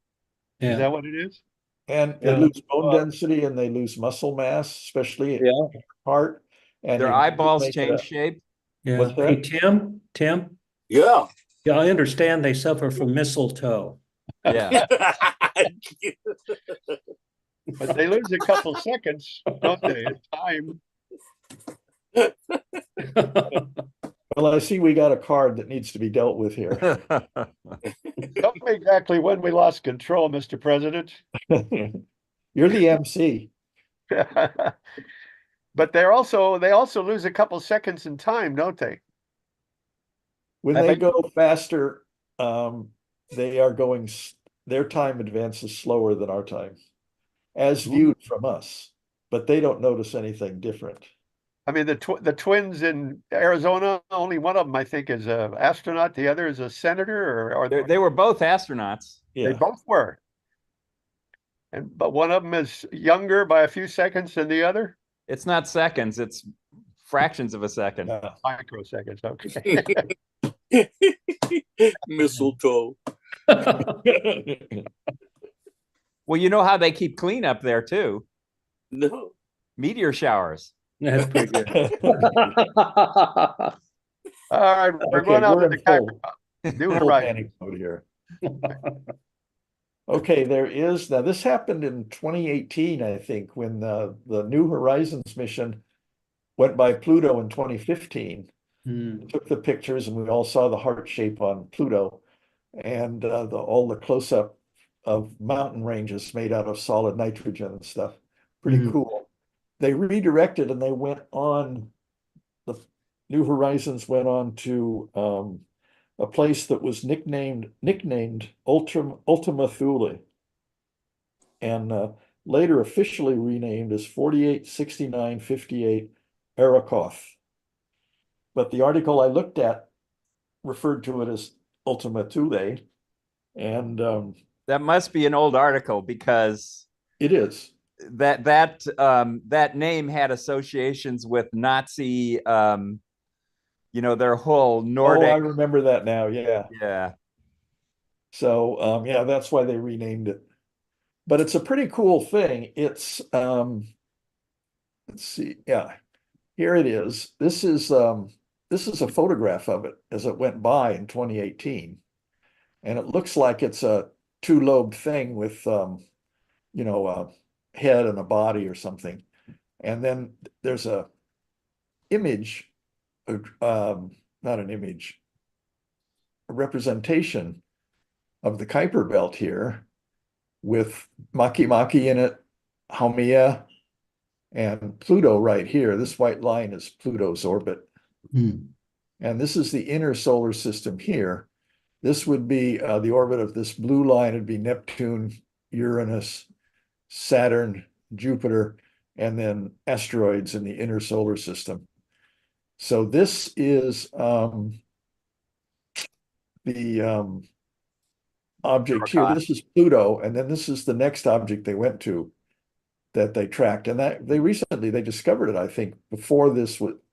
Is Yeah. that what it is? And they Yeah. lose bone density and they lose muscle mass, especially in Yeah. heart. And Their they eyeballs make it change a- shape. Yeah. What's that? Hey, Tim, Yeah. yeah, I understand they suffer from mistletoe. Yeah. But they lose a couple seconds, don't they? It's time. Well, I see we got a card that needs to be dealt with here. Tell me exactly when we lost control, Mr. President. You're the MC. But they also lose a couple seconds in time, don't they? When I they think- go faster, they are going, their time advances slower than our time, as viewed from us, but they don't notice anything different. I mean, the twins in Arizona, only one of them, I think, is a astronaut. The other is a senator, or They were both astronauts. they Yeah. both were. But one of them is younger by a few seconds than the other. It's not seconds, it's fractions of a second. Yeah. Microseconds. Okay. Mistletoe. Well, you know how they keep clean up there too. No. Meteor showers. That's pretty good. All right, we're Okay, going out we're to in the full, New full Horizons. panic mode here. Okay, now this happened in 2018, I think, when the New Horizons mission went by Pluto in 2015. Hmm. Took the pictures and we all saw the heart shape on Pluto and all the close-up of mountain ranges made out of solid nitrogen and stuff. Pretty Mm. cool. They redirected and they went on, the New Horizons went on to a place that was nicknamed Ultima Thule, and later officially renamed as 486958 Arakoth. But the article I looked at referred to it as Ultima Thule, and That must be an old article because it is. that name had associations with Nazi, their whole Oh, I Nordic. remember that now. Yeah. Yeah. So yeah, that's why they renamed it. But it's a pretty cool thing. It's let's see. Yeah, here it is. This is a photograph of it as it went by in 2018. And it looks like it's a two-lobed thing with a head and a body or something. And then there's a image, not an image, a representation of the Kuiper belt here with Makemake in it, Haumea, and Pluto right here. This white line is Pluto's orbit. Hmm. And this is the inner solar system here. This would be the orbit of this blue line would be Neptune, Uranus, Saturn, Jupiter, and then asteroids in the inner solar system. So this is the object here. This is Pluto, and then this is the next object they went to that they tracked. And that they discovered it, I think,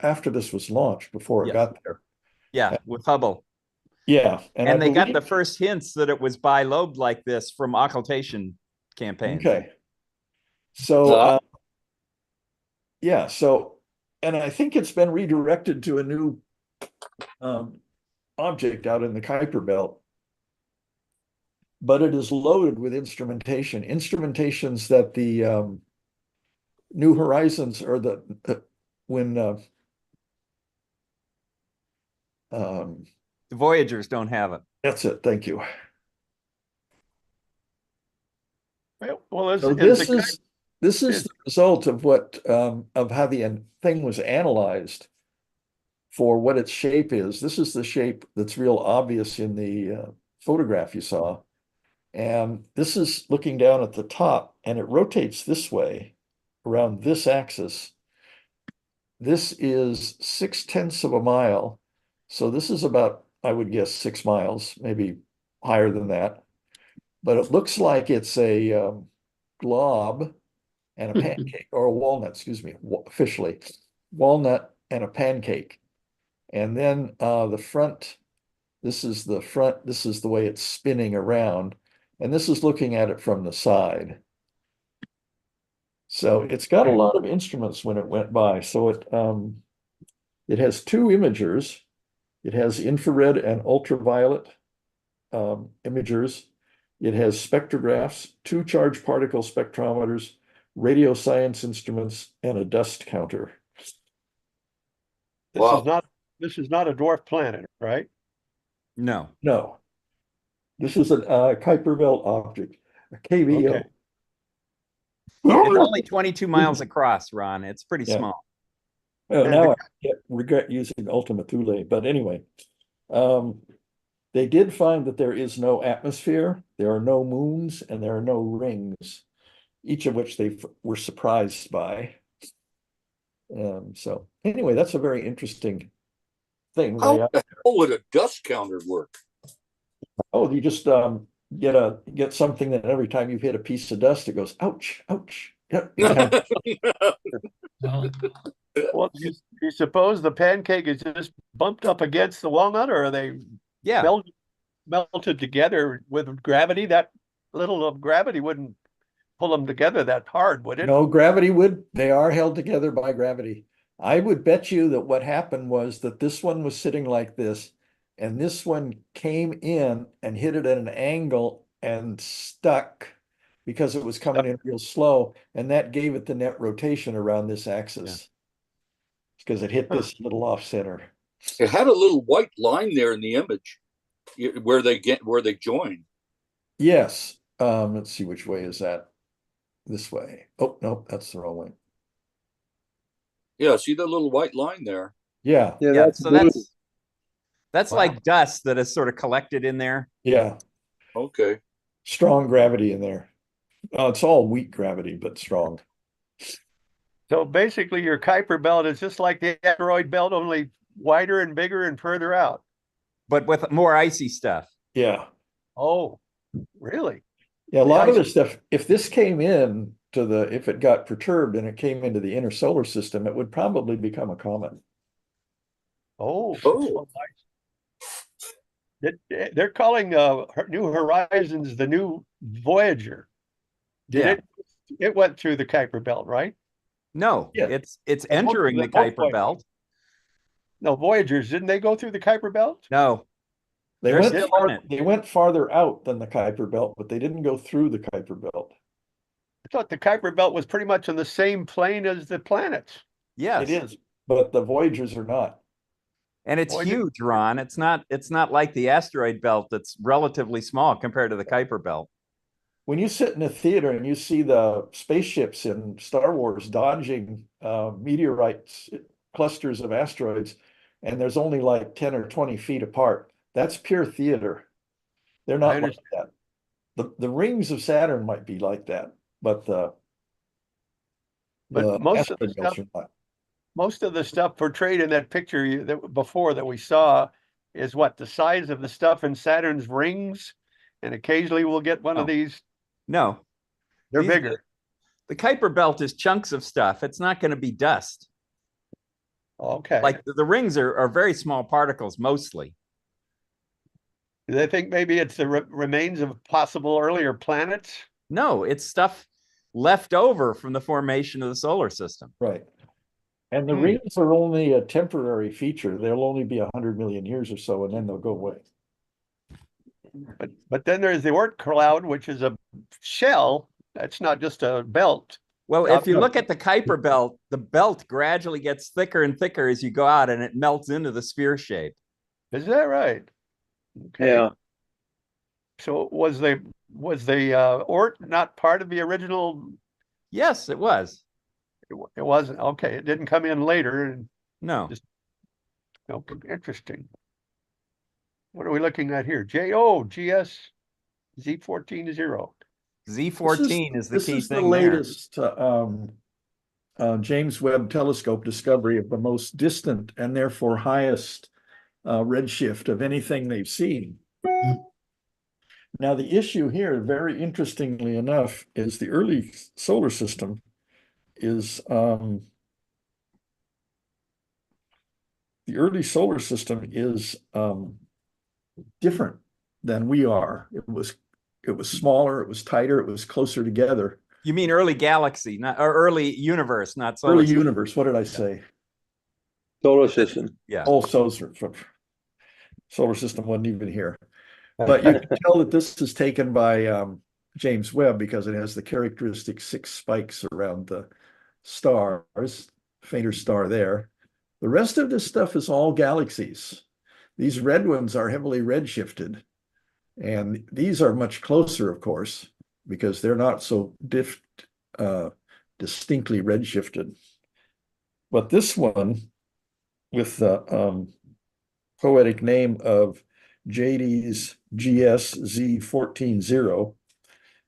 after this was launched, before it Yes. got there. Yeah, with Hubble. Yeah. And they got the first hints that it was bilobed like this from occultation campaigns. Okay. So yeah, and I think it's been redirected to a new object out in the Kuiper belt. But it is loaded with instrumentations that the New Horizons, or when The Voyagers don't have it. that's it. Thank you. Well, So this is the result of of how the thing was analyzed for what its shape is. This is the shape that's real obvious in the photograph you saw. And this is looking down at the top, and it rotates this way around this axis. This is 0.6 of a mile. So this is about, I would guess, 6 miles, maybe higher than that. But it looks like it's a glob and a pancake, or a walnut, excuse me, officially. Walnut and a pancake. And then the front, this is the front, this is the way it's spinning around. And this is looking at it from the side. So it's got a lot of instruments when it went by. So it has two imagers. It has infrared and ultraviolet imagers. It has spectrographs, two charged particle spectrometers, radio science instruments, and a dust counter. This Wow. is not this is not a dwarf planet, right? No. No, this is a Kuiper Belt object, a KBO. Okay. It's only 22 miles across, Ron. It's pretty Yeah. small. Oh, And now the- I regret using Ultima Thule, but anyway, they did find that there is no atmosphere, there are no moons, and there are no rings, each of which they were surprised by. So anyway, that's a very interesting thing. How the hell would a dust counter work? Oh, you just get something that every time you hit a piece of dust, it goes, ouch, ouch. Yep. Well, you suppose the pancake is just bumped up against the walnut, or are they Yeah. melted together with gravity? That little of gravity wouldn't pull them together that hard, would it? No, gravity would, they are held together by gravity. I would bet you that what happened was that this one was sitting like this, and this one came in and hit it at an angle and stuck because it was coming in real slow, and that gave it the net rotation around this axis. Because it hit this little off center. It had a little white line there in the image where they join. Yes. Let's see, which way is that? This way. Oh, no, that's the wrong way. Yeah, see the little white line there? Yeah, Yeah, Yeah. that's So blue. that's Wow. like dust that is sort of collected in there. yeah. Okay. Strong gravity in there. It's all weak gravity, but strong. So basically, your Kuiper belt is just like the asteroid belt, only wider and bigger and further out. But with more icy stuff. Yeah. Oh, really? Yeah, a lot of Yeah, this stuff, if this came in to if it got perturbed and it came into the inner solar system, it would probably become a comet. Oh, Oh. they're calling New Horizons the new Voyager. Yeah. It went through the Kuiper belt, right? No, Yeah. it's And both of entering the them both Kuiper went. belt. No, Voyagers, didn't they go through the Kuiper belt? No. They They're went still in it. they went farther out than the Kuiper belt, but they didn't go through the Kuiper belt. I thought the Kuiper belt was pretty much on the same plane as the planets. Yes. It is, but the Voyagers are not. And it's Voyager- huge, Ron. It's not like the asteroid belt that's relatively small compared to the Kuiper belt. When you sit in a theater and you see the spaceships in Star Wars dodging meteorites, clusters of asteroids, and there's only like 10 or 20 feet apart, that's pure theater. They're I not like understand. that. The rings of Saturn might be like that, but the most of the asteroid belts stuff, are not. most of the stuff portrayed in that picture that we saw is what the size of the stuff in Saturn's rings, and occasionally we'll get one of Oh. these. No. They're These- bigger. The Kuiper belt is chunks of stuff. It's not going to be dust. Okay. Like the rings are very small particles mostly. Do they think maybe it's the remains of possible earlier planets? No, it's stuff left over from the formation of the solar system. Right. And the rings are only a temporary feature. They'll only be 100 million years or so, and then they'll go away. But then there's the Oort cloud, which is a shell. That's not just a belt. Well, if you look at the Kuiper belt, the belt gradually gets thicker and thicker as you go out, and it melts into the sphere shape. Is that right? Okay. Yeah. So was the Oort not part of the original? Yes, it was. It wasn't. Okay, it didn't come in later. And No. okay, interesting. What are we looking at here? GS Z14-0. Z14 is the This key is the thing there. latest James Webb Telescope discovery of the most distant and therefore highest redshift of anything they've seen. Now, the issue here, very interestingly enough, is the early solar system is different than we are. It was smaller, it was tighter, it was closer together. You mean early galaxy, not or early universe, not solar Early system. universe, what did I say? Solar system. Yeah. Oh, solar system wasn't even here. But you can tell that this is taken by James Webb because it has the characteristic 6 spikes around the stars, fainter star there. The rest of this stuff is all galaxies. These red ones are heavily redshifted. And these are much closer, of course, because they're not so distinctly redshifted. But this one, with the poetic name of JD's GSZ140,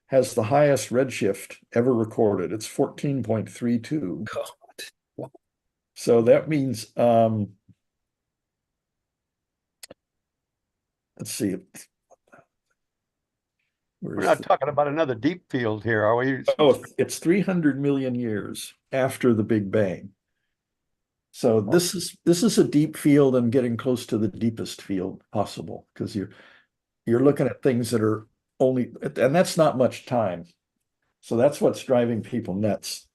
has the highest redshift ever recorded. It's 14.32. God. So that means, let's see. We're not talking about another deep field here, are we? Oh, it's 300 million years after the Big Bang. So this is a deep field and getting close to the deepest field possible, because you're looking at things that are only, and that's not much time. So that's what's driving people nuts.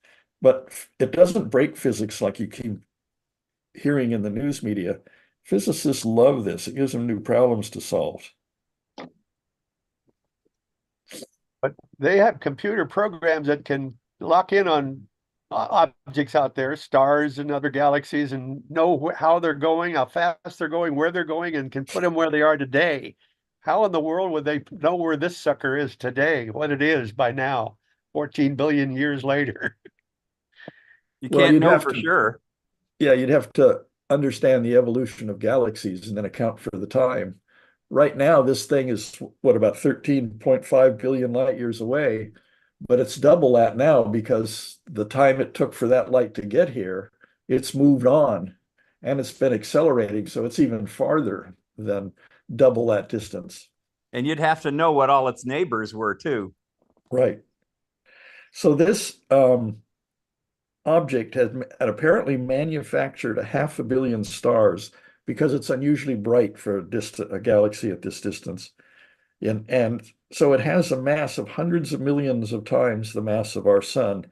But it doesn't break physics like you keep hearing in the news media. Physicists love this. It gives them new problems to solve. But they have computer programs that can lock in on objects out there, stars and other galaxies, and know how they're going, how fast they're going, where they're going, and can put them where they are today. How in the world would they know where this sucker is today, what it is by now, 14 billion years later? You Well, can't you'd know have for to- sure. Yeah, you'd have to understand the evolution of galaxies and then account for the time. Right now, this thing is what, about 13.5 billion light years away, but it's double that now because the time it took for that light to get here, it's moved on and it's been accelerating. So it's even farther than double that distance. And you'd have to know what all its neighbors were too. Right. So this object has apparently manufactured 500 million stars because it's unusually bright for a galaxy at this distance. And so it has a mass of hundreds of millions of times the mass of our sun.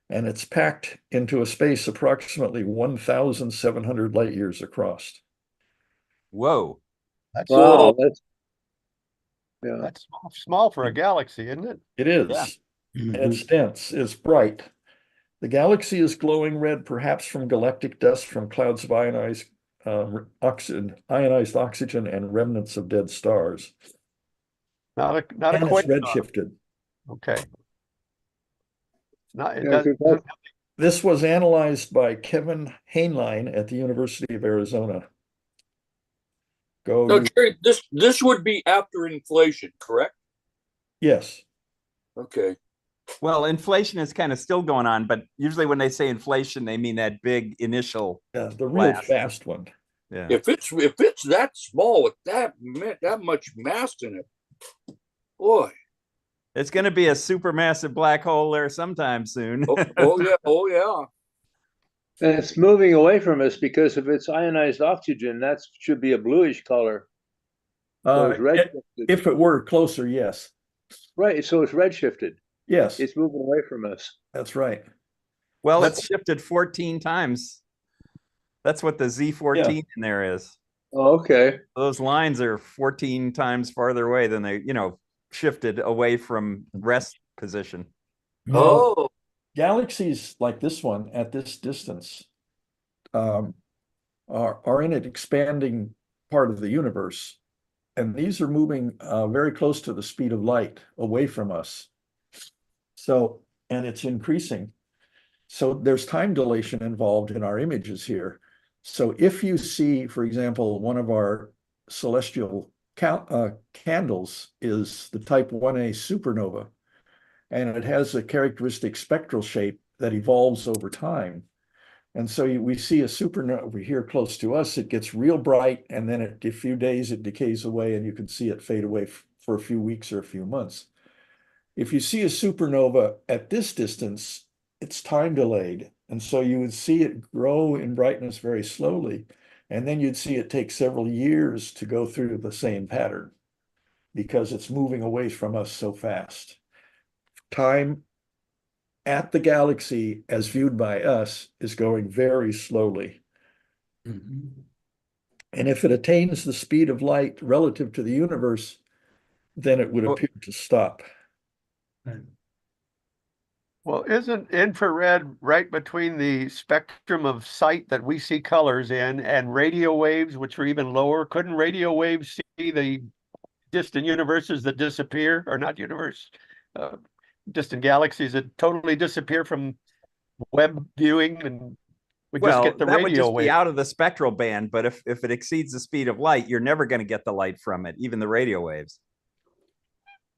And it's packed into a space approximately 1,700 light years across. Whoa. That's Wow, yeah. that's small for a galaxy, isn't it? It is. Yeah. And it's dense, it's bright. The galaxy is glowing red, perhaps from galactic dust from clouds of ionized oxygen and remnants of dead stars. Not a And it's quasar. redshifted. Okay. Not, it Yeah, doesn't, because This was analyzed by Kevin Hainline at the University of Arizona. No, Jerry, this would be after inflation, correct? Yes. Okay. Well, inflation is kind of still going on, but usually when they say inflation, they mean that big initial. Yeah, the real Blast. fast one. Yeah. If it's that small with that much mass in it, boy. It's going to be a supermassive black hole there sometime soon. Oh yeah. and it's moving away from us because of its ionized oxygen. That should be a bluish color. So it's redshifted. If it were closer, yes. Right, so it's redshifted. Yes, It's moving away from us. that's right. Well, it's shifted 14 times. That's what the Z14 in there is. Oh, okay. Those lines are 14 times farther away than they, shifted away from rest position. Oh, Galaxies like this one at this distance are in an expanding part of the universe. And these are moving very close to the speed of light away from us. So, and it's increasing. So there's time dilation involved in our images here. So if you see, for example, one of our celestial candles is the type 1A supernova, and it has a characteristic spectral shape that evolves over time. And so we see a supernova over here close to us. It gets real bright, and then in a few days it decays away, and you can see it fade away for a few weeks or a few months. If you see a supernova at this distance, it's time delayed. And so you would see it grow in brightness very slowly. And then you'd see it take several years to go through the same pattern because it's moving away from us so fast. Time at the galaxy as viewed by us is going very slowly. Mhm. And if it attains the speed of light relative to the universe, then it would Oh. appear to stop. Right. Well, isn't infrared right between the spectrum of sight that we see colors in and radio waves, which are even lower? Couldn't radio waves see the distant universes that disappear, or not universe, distant galaxies that totally disappear from web viewing, and we just Well, get the that would radio just be wave? out of the spectral band, but if it exceeds the speed of light, you're never going to get the light from it, even the radio waves.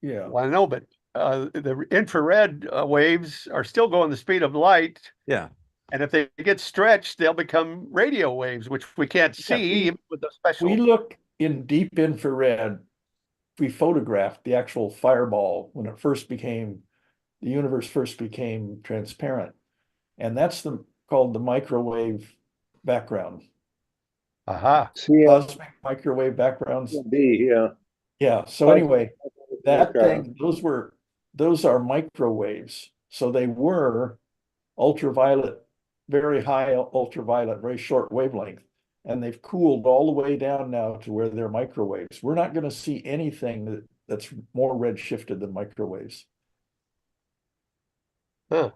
Yeah. Well, I know, but the infrared waves are still going the speed of light. Yeah. And if they get stretched, they'll become radio waves, which we can't see even with the We special. look in deep infrared. We photographed the actual fireball when it first became, the universe first became transparent. And that's called the microwave background. Aha. Cosmic microwave backgrounds. CMB, yeah. Yeah. So anyway, that thing, those are microwaves. So they were ultraviolet, very high ultraviolet, very short wavelength. And they've cooled all the way down now to where they're microwaves. We're not going to see anything that's more redshifted than microwaves. Huh.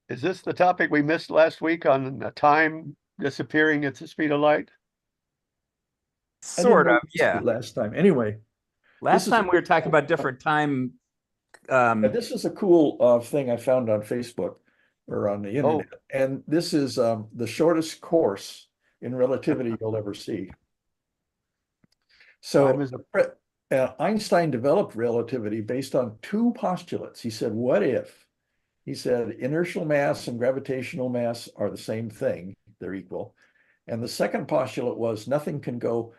Is this the topic we missed last week on time disappearing at the speed of light? I didn't Sort know of, we did yeah. it last time. Anyway, Last is time we were talking cool- about different time. this is a cool thing I found on Facebook or on the internet. And this is the shortest course in relativity you'll ever see. So Time is Einstein developed relativity based on two postulates. He said, what if? He said, inertial mass and gravitational mass are the same thing. They're equal. And the second postulate was nothing can go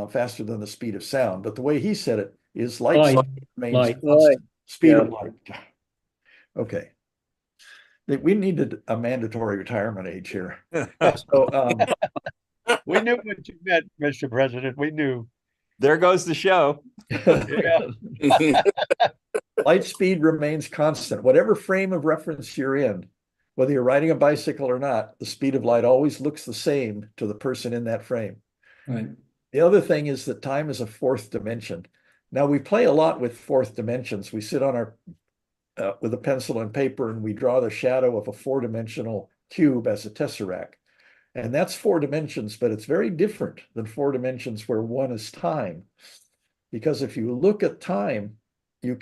faster than the speed of sound. But the way he said it is light Light, speed remains light. constant. Speed Yeah. of light. Okay. We needed a mandatory retirement age here. So we knew what you meant, Mr. President. We knew. There goes the show. Yeah. light speed remains constant. Whatever frame of reference you're in, whether you're riding a bicycle or not, the speed of light always looks the same to the person in that frame. Right. The other thing is that time is a fourth dimension. Now we play a lot with fourth dimensions. We sit on our with a pencil and paper and we draw the shadow of a four-dimensional cube as a tesseract. And that's four dimensions, but it's very different than four dimensions where one is time. Because if you look at time, you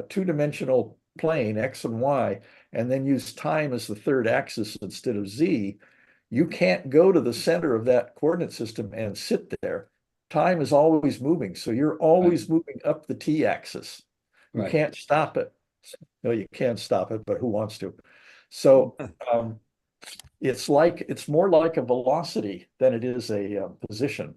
two-dimensional plane, X and Y, and then use time as the third axis instead of Z, you can't go to the center of that coordinate system and sit there. Time is always moving. So you're always moving up the T-axis. You can't stop it. No, you can't stop it, but who wants to? So it's more like a velocity than it is a position.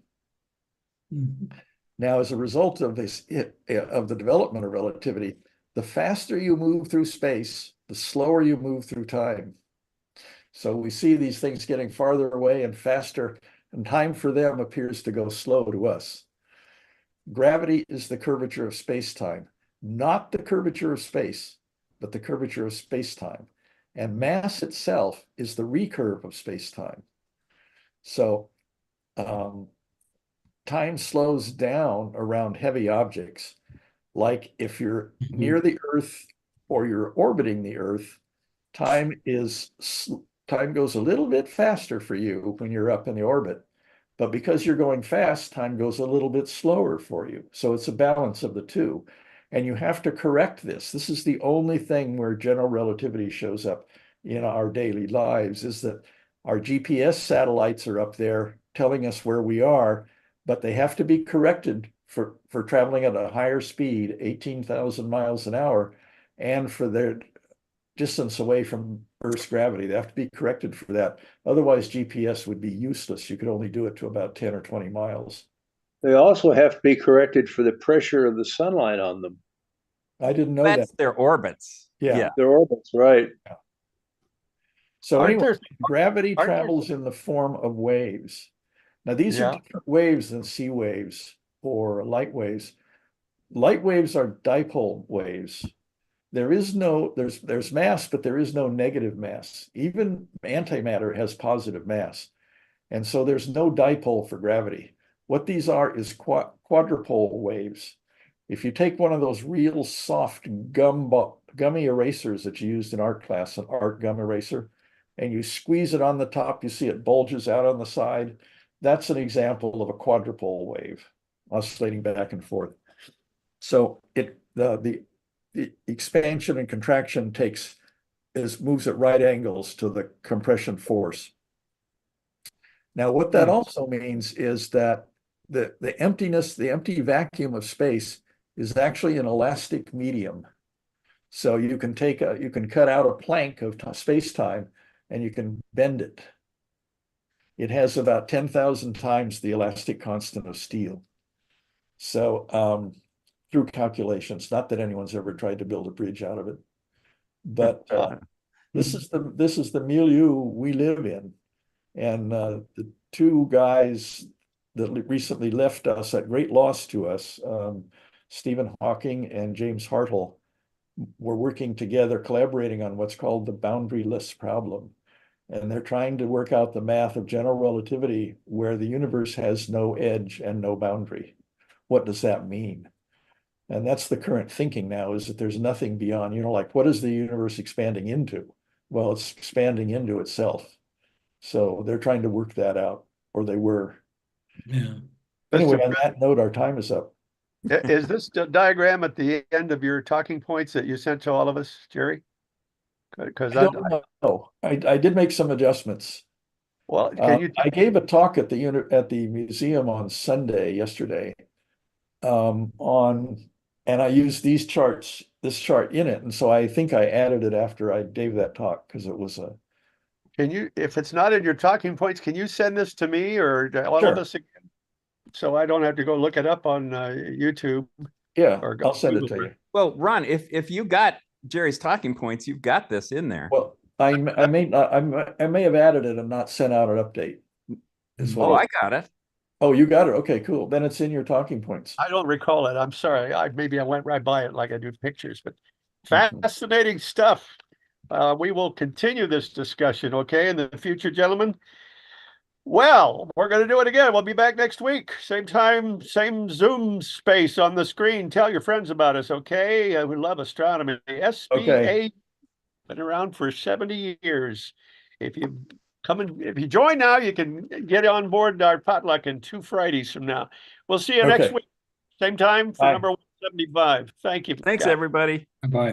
Mhm. Now, as a result of the development of relativity, the faster you move through space, the slower you move through time. So we see these things getting farther away and faster, and time for them appears to go slow to us. Gravity is the curvature of space-time, not the curvature of space, but the curvature of space-time. And mass itself is the recurve of space-time. So time slows down around heavy objects. Like if you're near the Earth or you're orbiting the Earth, time goes a little bit faster for you when you're up in the orbit. But because you're going fast, time goes a little bit slower for you. So it's a balance of the two. And you have to correct this. This is the only thing where general relativity shows up in our daily lives, is that our GPS satellites are up there telling us where we are, but they have to be corrected for traveling at a higher speed, 18,000 miles an hour, and for their distance away from Earth's gravity. They have to be corrected for that. Otherwise, GPS would be useless. You could only do it to about 10 or 20 miles. They also have to be corrected for the pressure of the sunlight on them. I didn't know That's that. their orbits. Yeah. Their orbits, right. So Aren't anyway, there- gravity aren't there- travels in the form of waves. Now, these are Yeah. different waves than C waves or light waves. Light waves are dipole waves. there's mass, but there is no negative mass. Even antimatter has positive mass. And so there's no dipole for gravity. What these are is quadrupole waves. If you take one of those real soft gummy erasers that you used in art class, an art gum eraser, and you squeeze it on the top, you see it bulges out on the side. That's an example of a quadrupole wave oscillating back and forth. So the expansion and contraction moves at right angles to the compression force. Now, what that also means is that the empty vacuum of space is actually an elastic medium. So you can cut out a plank of space-time and you can bend it. It has about 10,000 times the elastic constant of steel. So through calculations, not that anyone's ever tried to build a bridge out of it, but this is the milieu we live in. And the two guys that recently left us at great loss to us, Stephen Hawking and James Hartle, were working together, collaborating on what's called the boundaryless problem. And they're trying to work out the math of general relativity where the universe has no edge and no boundary. What does that mean? And that's the current thinking now, is that there's nothing beyond, like, what is the universe expanding into? Well, it's expanding into itself. So they're trying to work that out, or they were. Yeah. Anyway, on that note, our time is up. Is this diagram at the end of your talking points that you sent to all of us, Jerry? Because I don't know. I did make some adjustments. Well, can you? I gave a talk at the museum on yesterday, and I used this chart in it, and so I think I added it after I gave that talk because it was a. Can you, if it's not in your talking points, can you send this to me or all of us again? So I don't have to go look it up on YouTube. Yeah, I'll send it to you. Well, Ron, if you got Jerry's talking points, you've got this in there. Well, I may have added it and not sent out an update. I got it. Oh, you got it. Okay, cool. Then it's in your talking points. I don't recall it. I'm sorry. Maybe I went right by it like I do pictures, but fascinating stuff. We will continue this discussion, okay, in the future, gentlemen. Well, we're going to do it again. We'll be back next week. Same time, same Zoom space on the screen. Tell your friends about us, okay? We love astronomy. SBAU, been around for 70 years. If you join now, you can get on board our potluck in 2 Fridays from now. We'll see you next week. Same time for number 175. Thank you. Thanks, everybody. Bye.